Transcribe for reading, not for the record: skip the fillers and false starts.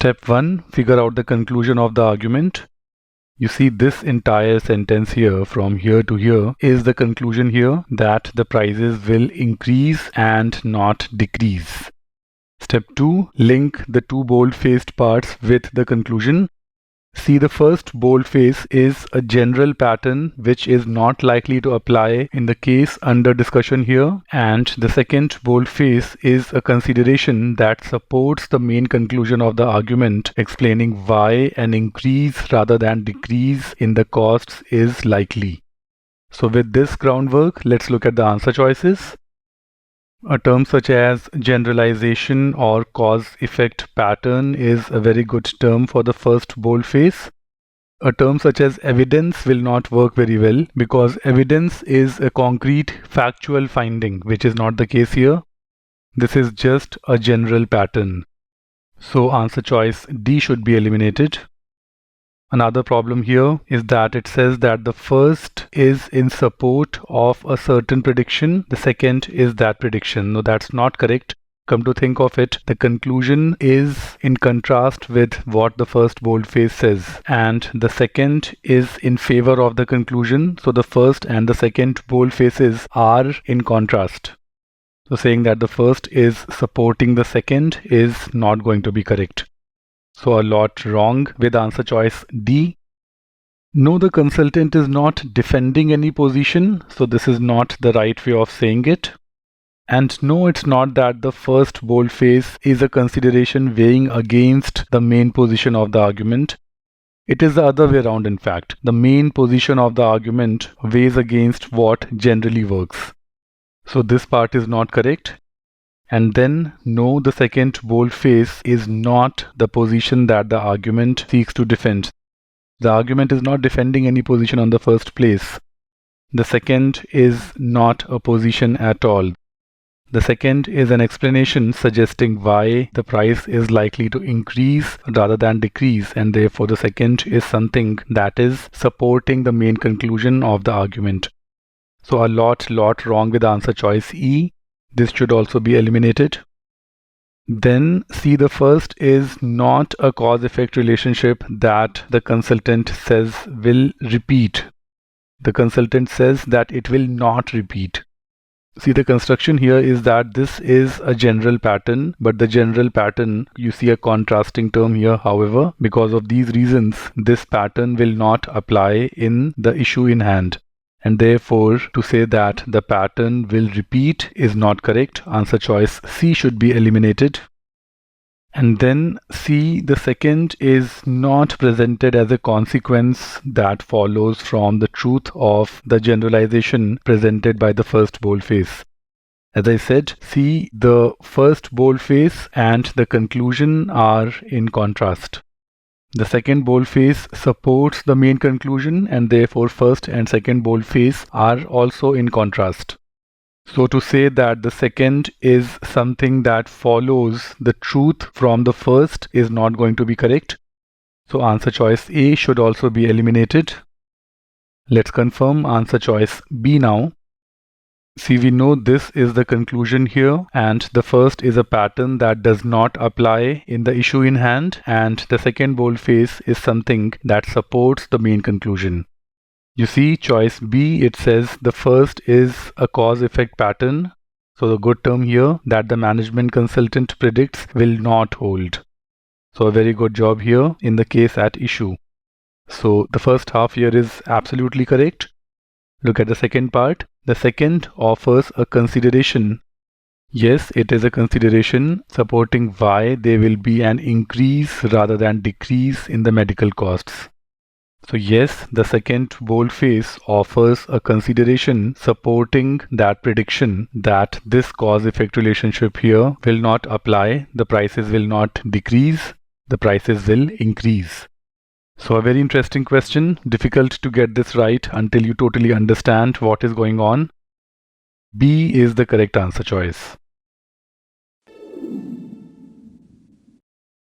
Step 1. Figure out the conclusion of the argument. You see this entire sentence here from here to here is the conclusion here that the prices will increase and not decrease. Step 2. Link the two bold-faced parts with the conclusion. See, the first boldface is a general pattern which is not likely to apply in the case under discussion here, and the second boldface is a consideration that supports the main conclusion of the argument, explaining why an increase rather than decrease in the costs is likely. So with this groundwork, let's look at the answer choices. A term such as generalization or cause-effect pattern is a very good term for the first boldface. A term such as evidence will not work very well because evidence is a concrete factual finding, which is not the case here. This is just a general pattern. So answer choice D should be eliminated. Another problem here is that it says that the first is in support of a certain prediction, the second is that prediction. No, that's not correct. Come to think of it, the conclusion is in contrast with what the first boldface says, and the second is in favor of the conclusion. So the first and the second boldfaces are in contrast. So saying that the first is supporting the second is not going to be correct. So a lot wrong with answer choice D. No, the consultant is not defending any position, so this is not the right way of saying it. And no, it's not that the first boldface is a consideration weighing against the main position of the argument. It is the other way around, in fact. The main position of the argument weighs against what generally works. So this part is not correct. And then, no, the second boldface is not the position that the argument seeks to defend. The argument is not defending any position on the first place. The second is not a position at all. The second is an explanation suggesting why the price is likely to increase rather than decrease, and therefore the second is something that is supporting the main conclusion of the argument. So a lot wrong with answer choice E. This should also be eliminated. Then see, the first is not a cause-effect relationship that the consultant says will repeat. The consultant says that it will not repeat. See, the construction here is that this is a general pattern, but the general pattern, you see a contrasting term here. However, because of these reasons, this pattern will not apply in the issue in hand. And therefore, to say that the pattern will repeat is not correct. Answer choice C should be eliminated. And then C, the second is not presented as a consequence that follows from the truth of the generalization presented by the first boldface. As I said, C, the first boldface and the conclusion are in contrast. The second boldface supports the main conclusion, and therefore first and second boldface are also in contrast. So to say that the second is something that follows the truth from the first is not going to be correct. So answer choice A should also be eliminated. Let's confirm answer choice B now. See, we know this is the conclusion here, and the first is a pattern that does not apply in the issue in hand, and the second boldface is something that supports the main conclusion. You see, choice B, it says the first is a cause-effect pattern. So the good term here that the management consultant predicts will not hold. So a very good job here in the case at issue. So the first half here is absolutely correct. Look at the second part. The second offers a consideration. Yes, it is a consideration supporting why there will be an increase rather than decrease in the medical costs. So yes, the second boldface offers a consideration supporting that prediction that this cause-effect relationship here will not apply. The prices will not decrease, the prices will increase. So a very interesting question, difficult to get this right until you totally understand what is going on. B is the correct answer choice.